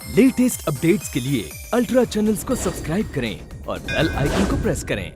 Latest updates के लिए ultra channels को सब्सक्राइब करें और बेल आइकन को प्रेस करें।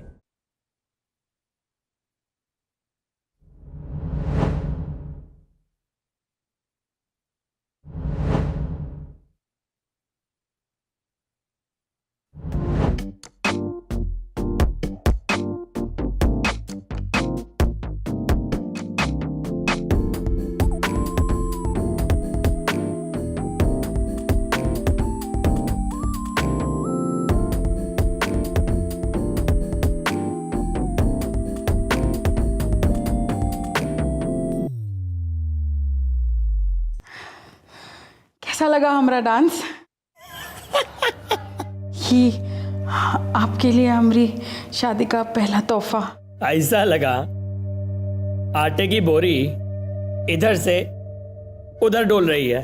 कैसा लगा हमारा डांस? ये आपके लिए हमारी शादी का पहला तोहफा। ऐसा लगा आटे की बोरी इधर से उधर डोल रही है।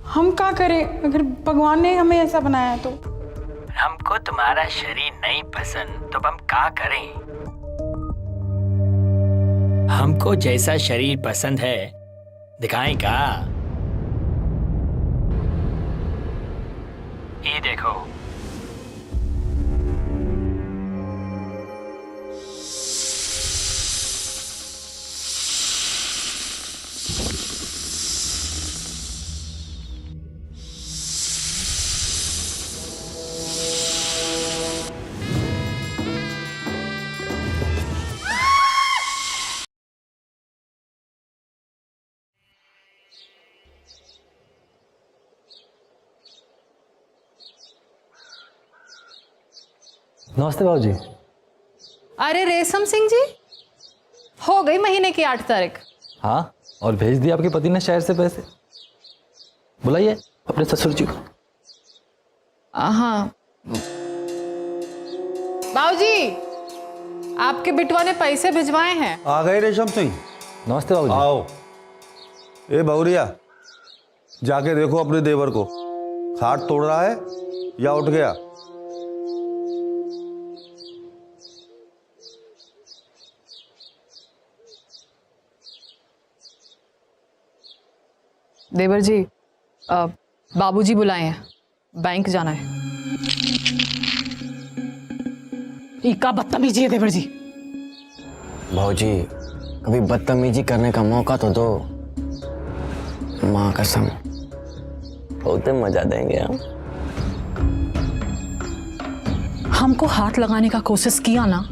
हम क्या करें अगर भगवान ने हमें ऐसा बनाया है तो? हमको तुम्हारा शरीर नहीं पसंद तो हम क्या करें? हमको जैसा शरीर पसंद है दिखाएं का। ये देखो, नमस्ते बाबूजी। अरे रेशम सिंह जी, हो गई महीने की 8 तारीख। हाँ, और भेज दिया आपके पति ने शहर से पैसे। बुलाइए अपने ससुर जी को। हाँ बाबूजी, आपके बिटवा ने पैसे भिजवाए हैं। आ गए रेशम सिंह। नमस्ते बाबूजी। आओ। ए बहुरिया, जाके देखो अपने देवर को, खाट तोड़ रहा है या उठ गया? देवर जी, बाबूजी बुलाए हैं, बैंक जाना है। इका बदतमीजी है देवर जी। भाऊजी, कभी बदतमीजी करने का मौका तो दो। माँ कसम बहुत मजा देंगे हम। हमको हाथ लगाने का कोशिश किया ना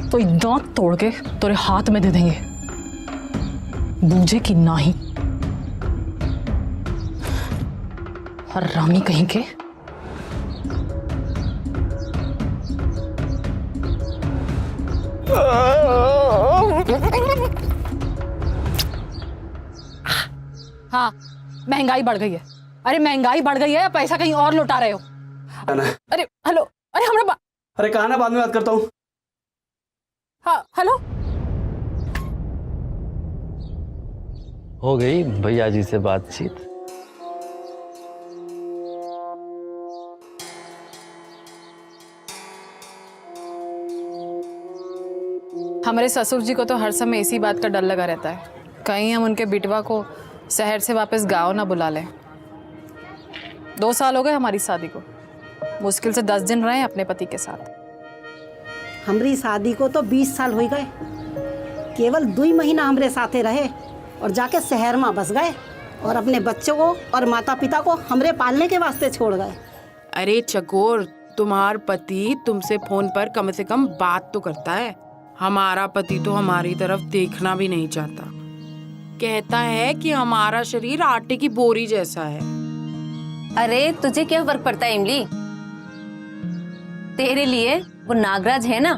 तो एक दांत तोड़ के तेरे हाथ में दे देंगे, बूझे कि नहीं। हरामी कहीं के। हाँ, महंगाई बढ़ गई है। अरे महंगाई बढ़ गई है, पैसा कहीं और लुटा रहे हो। अरे हेलो, अरे हमारा अरे कहा ना, बाद में बात करता हूँ। हाँ हेलो। हो गई भैया जी से बातचीत। हमारे ससुर जी को तो हर समय इसी बात का डर लगा रहता है, कहीं हम उनके बिटवा को शहर से वापस गांव ना बुला लें। 2 साल हो गए हमारी शादी को, मुश्किल से 10 दिन रहे अपने पति के साथ। हमारी शादी को तो 20 साल हो गए। केवल 2 महीना हमारे साथे रहे और जाके शहर में बस गए और अपने बच्चों को और माता पिता को हमरे पालने के वास्ते छोड़ गए। अरे चकोर, तुम्हार पति तुमसे फोन पर कम से कम बात तो करता है। हमारा पति तो हमारी तरफ देखना भी नहीं चाहता। कहता है कि हमारा शरीर आटे की बोरी जैसा है। अरे तुझे क्या फर्क पड़ता है इमली? तेरे लिए वो नागराज है ना।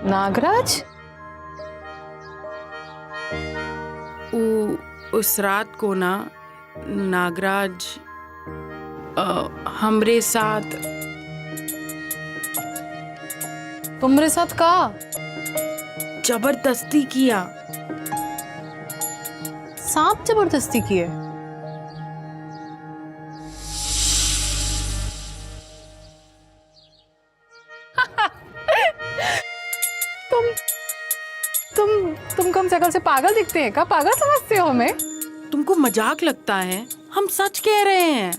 नागराज? उस रात को ना नागराज हमरे साथ। तुम्हारे साथ का जबरदस्ती किया। सांप जबरदस्ती किए? तुम कम से कम से पागल दिखते हैं क्या? पागल समझते हो हमें? तुमको मजाक लगता है? हम सच कह रहे हैं।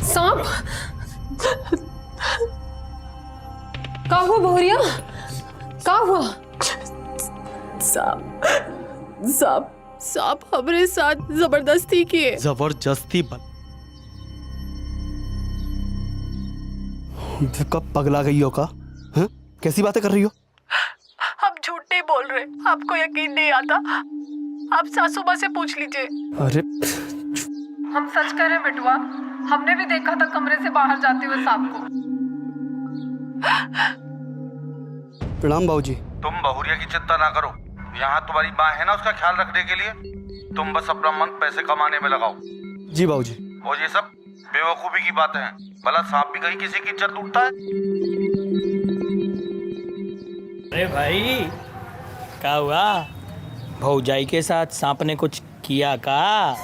सांप? क्या हुआ बहुरिया? क्या हुआ? सांप हमारे साथ जबरदस्ती किए। जबरदस्ती कब पगला गई हो का? हैं? कैसी बातें कर रही हो? हम झूठ नहीं बोल रहे, आपको यकीन नहीं आता? आप सासू माँ से पूछ लीजिए। अरे हम सच कह रहे हैं बेटुआ, हमने भी देखा था कमरे से बाहर जाते हुए सांप को। प्रणाम बाबूजी। तुम बहुरिया की चिंता ना करो, यहाँ तुम्हारी माँ है ना, उसका ख्याल रखने के लिए तुम बस अपना मन पैसे कमाने में लगाओ। जी बाबूजी। और ये सब बेवकूफी की बातें हैं, भला सांप भी कहीं किसी की इज्जत लूटता है? अरे भाई, क्या हुआ? भौजाई के साथ सांप ने कुछ किया का?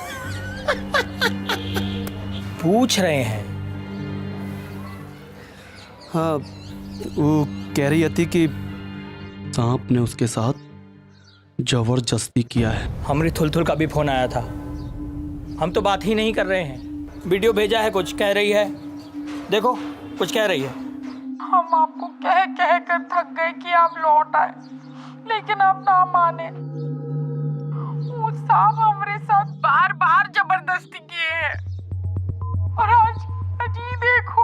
पूछ रहे हैं। हाँ, वो कह रही थी कि सांप ने उसके साथ जबरदस्ती किया है। हमरी थुल का भी फोन आया था। हम तो बात ही नहीं कर रहे हैं। वीडियो भेजा है, कुछ कह रही है। देखो, कुछ कह रही है। हम आपको कह कह कर थक गए कि आप लौट आए, लेकिन आप ना माने। वो सांप हमारे साथ बार बार जबरदस्ती किए हैं, और आज जी देखो।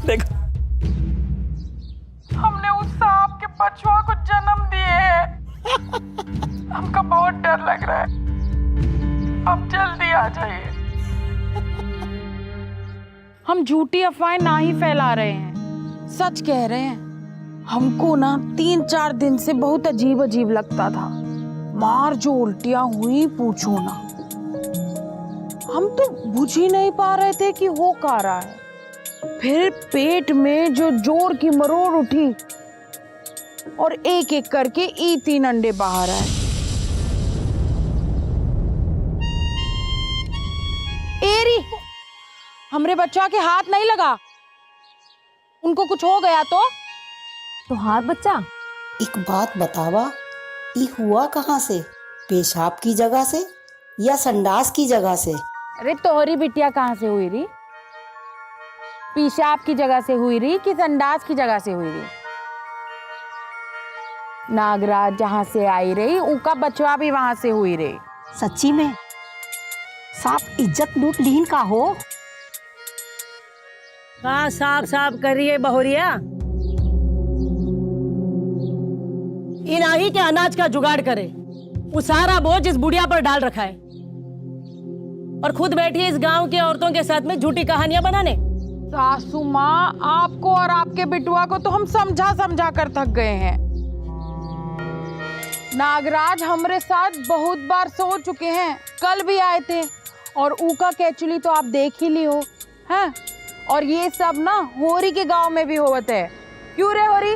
देखो, हमने उस सांप के बछुआ को जन्म दिए हैं। हमको बहुत डर लग रहा है, अब जल्दी आ जाइए। हम झूठी अफवाहें ना ही फैला रहे हैं, सच कह रहे हैं। हमको ना 3-4 दिन से बहुत अजीब अजीब लगता था। मार जो उल्टियां हुई पूछो ना। हम तो बुझ ही नहीं पा रहे थे कि हो क्या रहा है। फिर पेट में जो जोर की मरोड़ उठी और एक एक करके 3 अंडे बाहर आए। एरी, हमरे बच्चा के हाथ नहीं लगा, उनको कुछ हो गया तो हाथ बच्चा। एक बात बतावा, ये हुआ कहाँ से? पेशाब की जगह से या संडास की जगह से? अरे तोहरी बिटिया कहाँ से हुई रही? पेशाब की जगह से हुई रही कि संडास की जगह से हुई रही? नागराज जहाँ से आई रही, उनका बचवा भी वहां से हुई रही। सच्ची में सांप इज्जत लूट लीन का हो? कहाँ साफ साफ कर रही है बहुरिया? इनाही के अनाज का जुगाड़ करे, वो सारा बोझ इस बुढ़िया पर डाल रखा है, और खुद बैठी है इस गांव के औरतों के साथ में झूठी कहानियां बनाने। सासू माँ, आपको और आपके बिटुआ को तो हम समझा समझा कर थक गए हैं। नागराज हमरे साथ बहुत बार सो चुके हैं, कल भी आए थे, और ऊका कैचुली तो आप देख ही ली हो, हैं? और ये सब ना होरी के गांव में भी होवत है। क्यों रे होरी?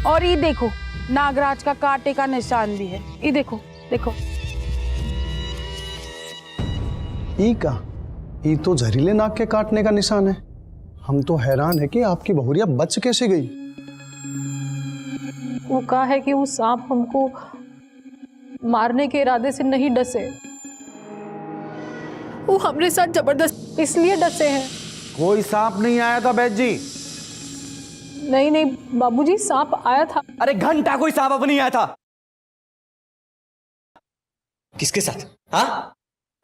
और ये देखो, नागराज का कांटे का निशान भी है। ये देखो देखो। ये तो जहरीले नाग के काटने का निशान है। हम तो हैरान है कि आपकी बहुरिया बच कैसे गई। वो कहा है कि वो सांप हमको मारने के इरादे से नहीं डसे, वो हमारे साथ जबरदस्त इसलिए डसे हैं। कोई सांप नहीं आया था बैद जी। नहीं नहीं बाबूजी, सांप आया था। अरे घंटा कोई सांप अब नहीं आया था। किसके साथ? हाँ,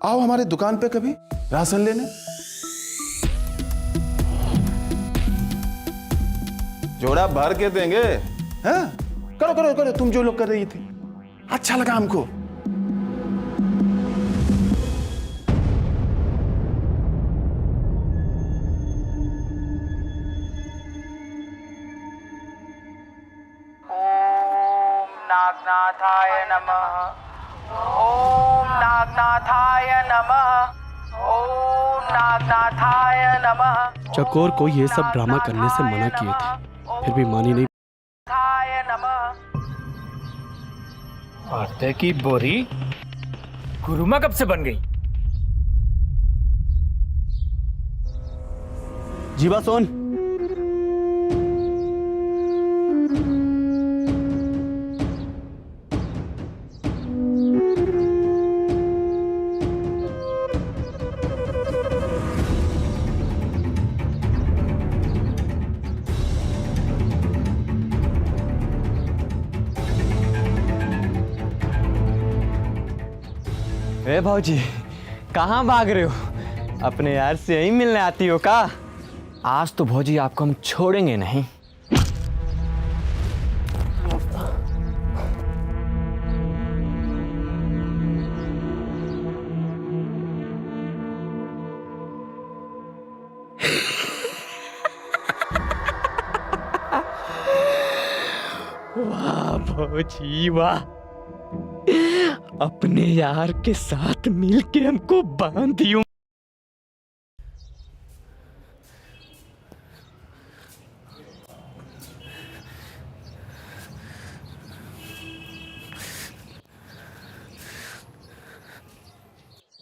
आओ हमारे दुकान पे कभी राशन लेने। जोड़ा भर के देंगे। हैं? करो करो करो, तुम जो लोग कर रही थी, अच्छा लगा हमको। नागनाथाय नमः। ओम नागनाथाय नमः। ओम नागनाथाय नमः। चकोर को ये सब ड्रामा करने से मना किए थे, फिर भी मानी नहीं। आटे की बोरी गुरुमा कब से बन गई? जीवा सोन, ए भाजी, कहाँ भाग रहे हो? अपने यार से यहीं मिलने आती हो का? आज तो भौजी आपको हम छोड़ेंगे नहीं। वाह भौजी वाह, अपने यार के साथ मिलके हमको बांधियो।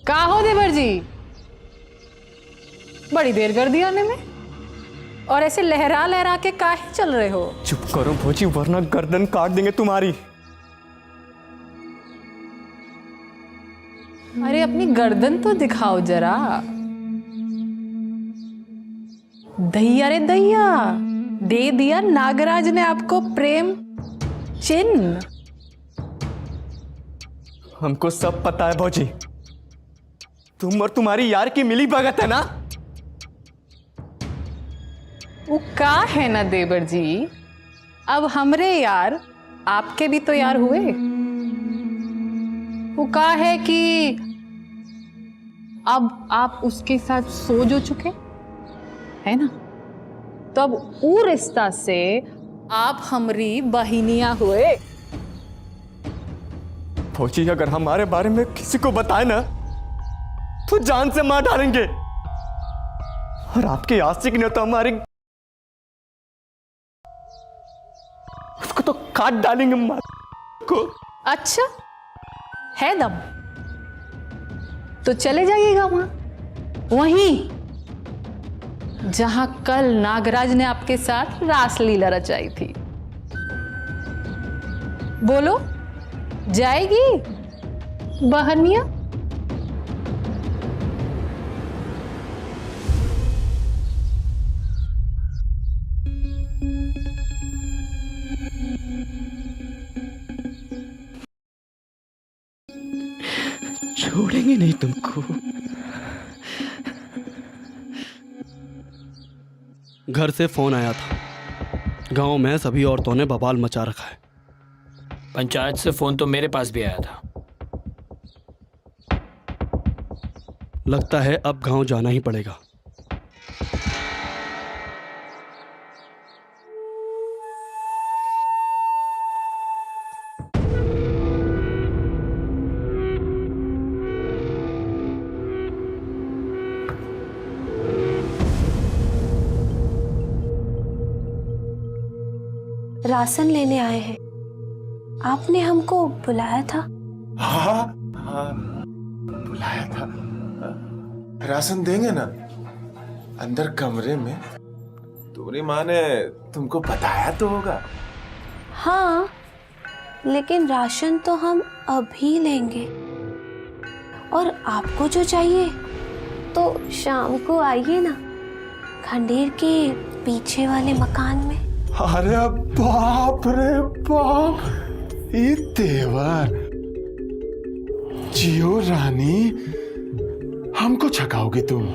का हो देवर जी, बड़ी देर कर दी आने में, और ऐसे लहरा लहरा के काहे चल रहे हो? चुप करो भौजी, वरना गर्दन काट देंगे तुम्हारी। अरे अपनी गर्दन तो दिखाओ जरा। दैया रे दैया, दे दिया नागराज ने आपको प्रेम चिन्ह। हमको सब पता है भौजी, तुम और तुम्हारी यार की मिली भगत है ना। वो का है ना देवर जी, अब हमरे यार आपके भी तो यार हुए। वो का है कि अब आप उसके साथ सो जो चुके है ना, तो अब वो रिश्ता से आप हमारी बहिनिया हुए। फौजी अगर हमारे बारे में किसी को बताए ना तो जान से मार डालेंगे, और आपके आशिक ने तो हमारे उसको तो काट डालेंगे मार को। अच्छा है दम, तो चले जाइएगा वहीं जहां कल नागराज ने आपके साथ रासलीला रचाई थी। बोलो, जाएगी बहनिया? छोड़ेंगे नहीं तुमको। घर से फोन आया था, गांव में सभी औरतों ने बवाल मचा रखा है। पंचायत से फोन तो मेरे पास भी आया था। लगता है अब गांव जाना ही पड़ेगा। राशन लेने आए हैं, आपने हमको बुलाया था। हाँ हाँ, बुलाया था। राशन देंगे ना अंदर कमरे में। तुम्हारी माँ ने तुमको बताया तो होगा। हाँ, लेकिन राशन तो हम अभी लेंगे, और आपको जो चाहिए तो शाम को आइए ना, खंडेर के पीछे वाले मकान में। अरे बाप रे बाप, ये तेवर जियो रानी, हमको छकाओगे तुम?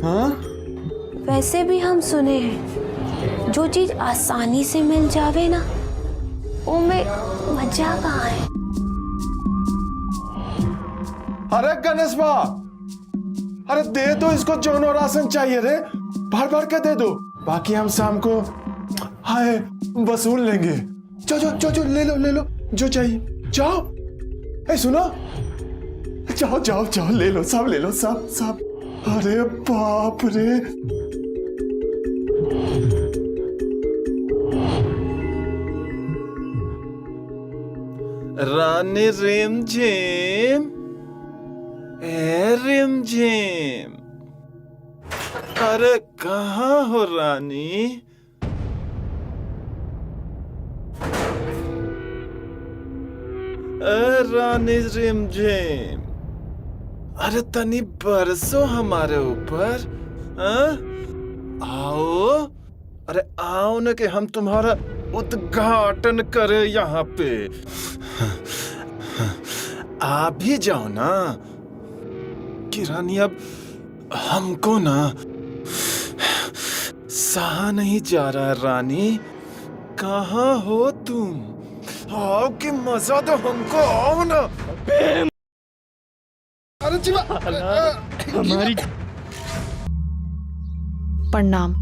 हाँ? वैसे भी हम सुने हैं जो चीज आसानी से मिल जावे ना, वो में मजा कहाँ है। अरे गणेश बा, अरे दे दो इसको, जोनो राशन चाहिए रे, भर भर के दे दो, बाकी हम शाम को हाय वसूल लेंगे। जो ले लो जो चाहिए, जाओ। ए सुनो, जाओ ले लो, सब ले लो, सब। अरे बाप रे, रानी रिमझिम, ए रिमझिम, अरे कहाँ हो रानी? रानी रिमझिम, अरे तनी बरसो हमारे ऊपर, आओ, अरे आओ न कि हम तुम्हारा उद्घाटन करें यहाँ पे। आ भी जाओ ना कि रानी, अब हमको ना सहा नहीं जा रहा है। रानी कहाँ हो तुम? आओ कि मजा तो हमको, आओ ना। अरे जीवा, हमारी प्रणाम।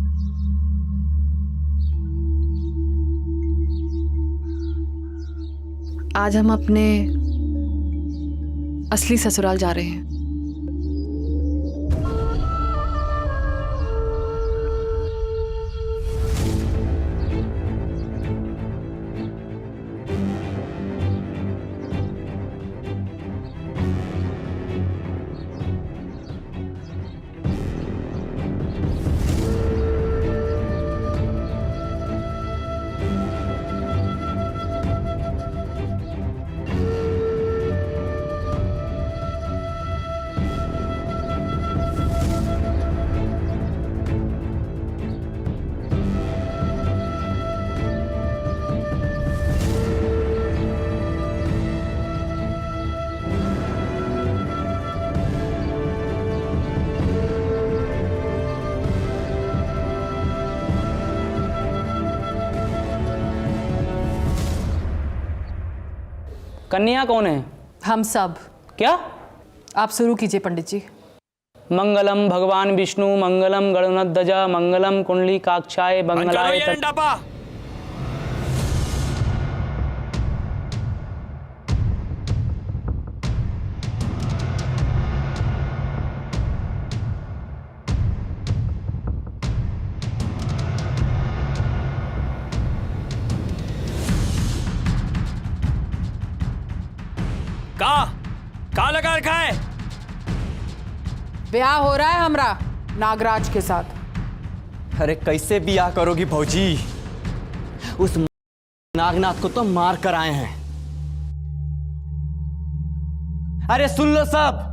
आज हम अपने असली ससुराल जा रहे हैं। कन्या कौन है? हम सब। क्या? आप शुरू कीजिए पंडित जी। मंगलम भगवान विष्णु, मंगलम गरुणध्वजा, मंगलम कुंडली काक्षाय, मंगलाय। कहाँ लगा रखा है? ब्याह हो रहा है हमरा नागराज के साथ। अरे कैसे ब्याह करोगी भौजी? उस नागनाथ को तो मार कर आए हैं। अरे सुन लो सब,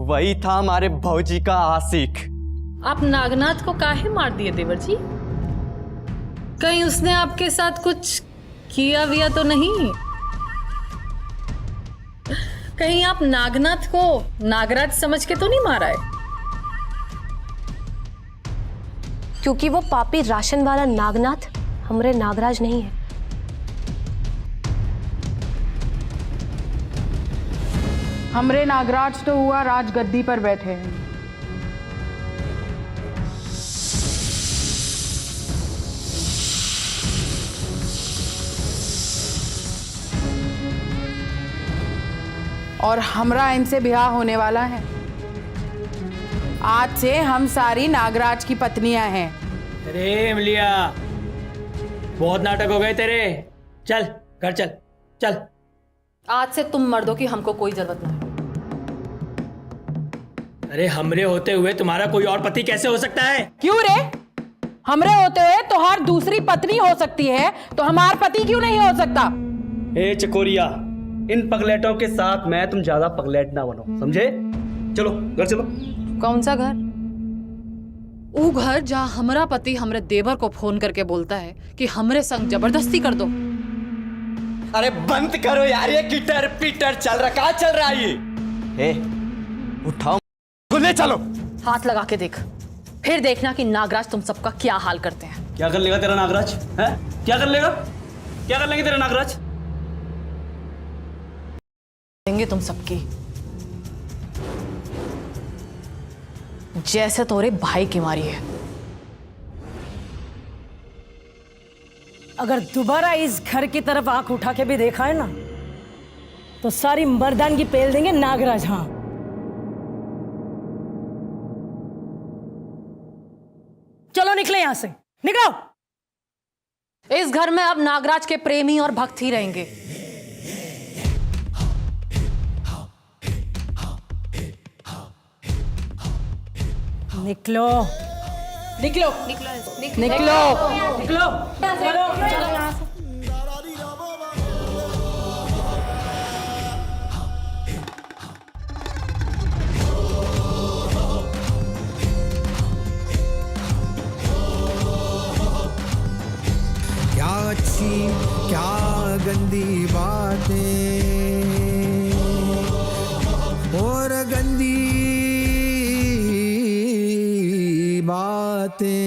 वही था हमारे भौजी का आशिक। आप नागनाथ को काहे मार दिए देवर जी? कहीं उसने आपके साथ कुछ किया विया तो नहीं? कहीं आप नागनाथ को नागराज समझ के तो नहीं मारा है? क्योंकि वो पापी राशन वाला नागनाथ हमरे नागराज नहीं है। हमरे नागराज तो हुआ राजगद्दी पर बैठे हैं। और हमरा इनसे ब्याह होने वाला है। आज से हम सारी नागराज की पत्नियां हैं। अरे इमलिया, बहुत नाटक हो गए तेरे। चल घर चल चल। आज से तुम मर्दों की हमको कोई जरूरत नहीं। अरे हमरे होते हुए तुम्हारा कोई और पति कैसे हो सकता है? क्यों रे? हमरे होते हुए तोहार दूसरी पत्नी हो सकती है, तो हमार पति क्यों नहीं हो सकता? ए चकोरिया, इन पगलेटों के साथ मैं तुम ज्यादा पगलेट ना बनो, समझे? चलो घर चलो। कौन सा घर? वो घर जहाँ हमारा पति हमरे देवर को फोन करके बोलता है कि हमरे संग जबरदस्ती कर दो। अरे बंद करो यार, ये किटर पिटर चल रहा, कहाँ चल रहा है ये? उठाओ चलो। हाथ लगा के देख, फिर देखना कि नागराज तुम सबका क्या हाल करते हैं। क्या कर लेगा तेरा नागराज? है क्या कर लेगा? क्या कर लेंगे तेरा नागराज? देंगे तुम सबकी, जैसे तोरे भाई की मारी है। अगर दोबारा इस घर की तरफ आंख उठा के भी देखा है ना, तो सारी मर्दानगी पेल देंगे नागराज। हाँ, चलो निकले यहां से, निकलो। इस घर में अब नागराज के प्रेमी और भक्त ही रहेंगे। निकलो, निकलो, निकलो, निकलो, निकलो, चलो, चलो यहाँ से। क्या अच्छी क्या गंदी बातें और गंदी बातें।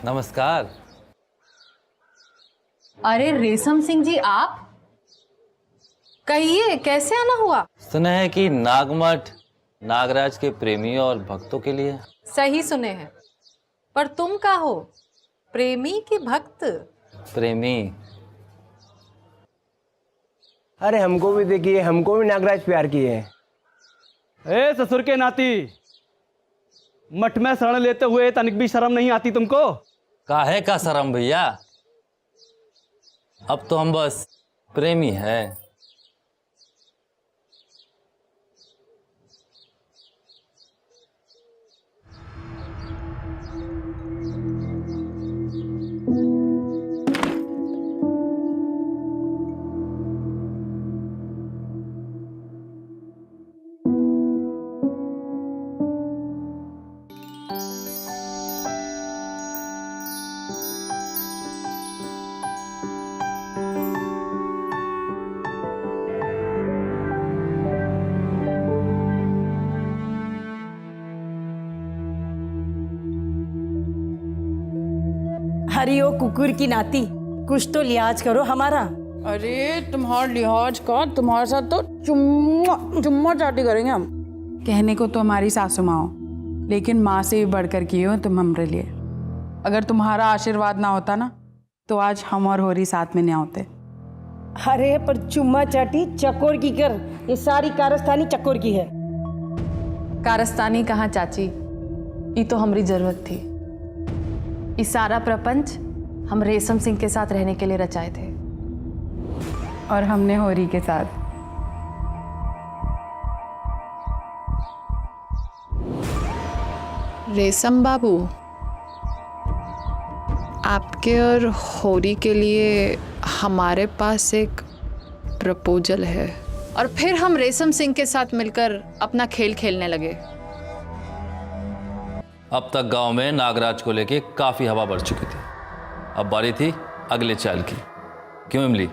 नमस्कार। अरे रेशम सिंह जी, आप कहिए कैसे आना हुआ? सुना है कि नागमठ नागराज के प्रेमी और भक्तों के लिए। सही सुने हैं, पर तुम का हो, प्रेमी की भक्त? प्रेमी। अरे हमको भी देखिए, हमको भी नागराज प्यार किए हैं। ए ससुर के नाती, मठ में शरण लेते हुए तनिक भी शर्म नहीं आती तुमको? काहे का शर्म भैया, अब तो हम बस प्रेमी है। अरे ओ कुकुर की नाती, कुछ तो लिहाज करो हमारा। अरे तुम्हारा लिहाज का, तुम्हारे साथ तो चुम्मा चाटी करेंगे हम। कहने को तो हमारी सासू माँ हो, लेकिन माँ से भी बढ़कर की हो तुम हमारे लिए। अगर तुम्हारा आशीर्वाद ना होता ना, तो आज हम और होरी साथ में नहीं होते। अरे पर चुम्मा चाटी चकोर की कर, ये सारी कारस्तानी चकोर की है। कारस्तानी कहाँ चाची, ये तो हमारी जरूरत थी। ये सारा प्रपंच हम रेशम सिंह के साथ रहने के लिए रचाए थे, और हमने होरी के साथ। रेशम बाबू, आपके और होरी के लिए हमारे पास एक प्रपोजल है। और फिर हम रेशम सिंह के साथ मिलकर अपना खेल खेलने लगे। अब तक गांव में नागराज को लेके काफी हवा बढ़ चुकी थी, अब बारी थी अगले चाल की। क्यों इमली?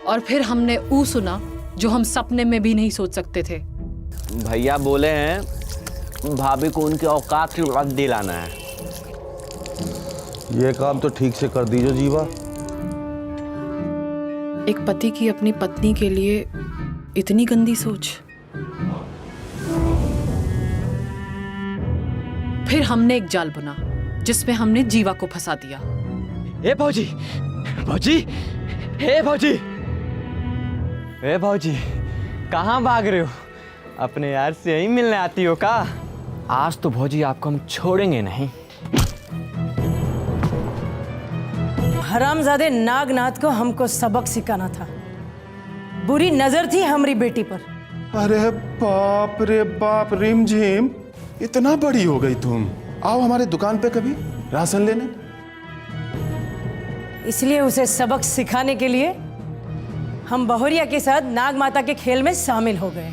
और फिर हमने ऊ सुना जो हम सपने में भी नहीं सोच सकते थे। भैया बोले हैं भाभी को उनकी औकात की बात दिलाना है। ये काम तो ठीक से कर दीजिए जीवा। एक पति की अपनी पत्नी के लिए इतनी गंदी सोच। फिर हमने एक जाल बुना जिसमें हमने जीवा को फंसा दिया। ए भौजी, भौजी, ए भौजी, ए भौजी, कहाँ भाग रहे हो? अपने यार से यही मिलने आती हो का? आज तो भौजी आपको हम छोड़ेंगे नहीं। हरामजादे नागनाथ को हमको सबक सिखाना था। बुरी नजर थी हमारी बेटी पर। अरे बाप रे बाप, रिमझिम इतना बड़ी हो गई तुम। आओ हमारे दुकान पे कभी राशन लेने। इसलिए उसे सबक सिखाने के लिए हम बहुरिया के साथ नाग माता के खेल में शामिल हो गए।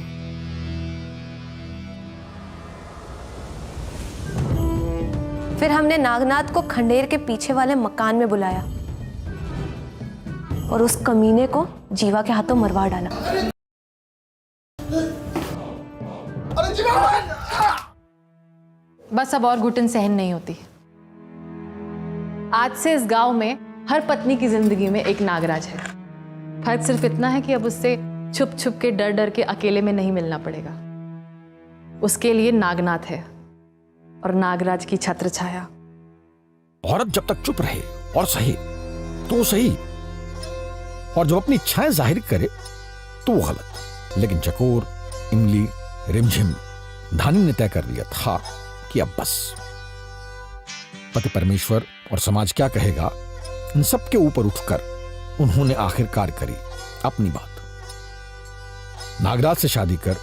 फिर हमने नागनाथ को खंडेर के पीछे वाले मकान में बुलाया और उस कमीने को जीवा के हाथों मरवा डाला। बस अब और घुटन सहन नहीं होती। आज से इस गांव में हर पत्नी की जिंदगी में एक नागराज है। फर्क सिर्फ इतना है कि अब उससे छुप छुप के डर डर के अकेले में नहीं मिलना पड़ेगा। उसके लिए नागनाथ है और नागराज की छत्र छाया। औरत जब तक चुप रहे और सहे तो सही, और जब अपनी इच्छाएं जाहिर करे तो वो गलत। लेकिन चकोर, इमली, रिमझिम, धानी ने तय कर लिया था कि अब बस। पति परमेश्वर और समाज क्या कहेगा, इन सब के ऊपर उठकर उन्होंने आखिरकार करी अपनी बात। नागराज से शादी कर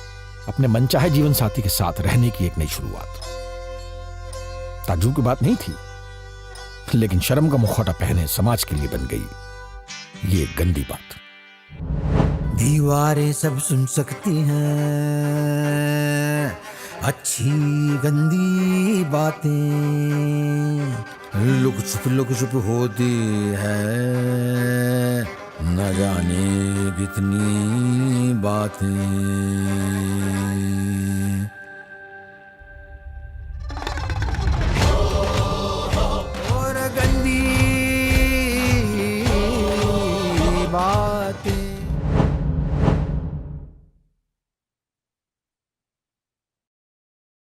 अपने मनचाहे जीवन साथी के साथ रहने की एक नई शुरुआत। ताज्जुब की बात नहीं थी, लेकिन शर्म का मुखौटा पहने समाज के लिए बन गई ये गंदी बात। दीवारें सब सुन सकती हैं अच्छी गंदी बातें, लुक छुप होती है न जाने कितनी बातें।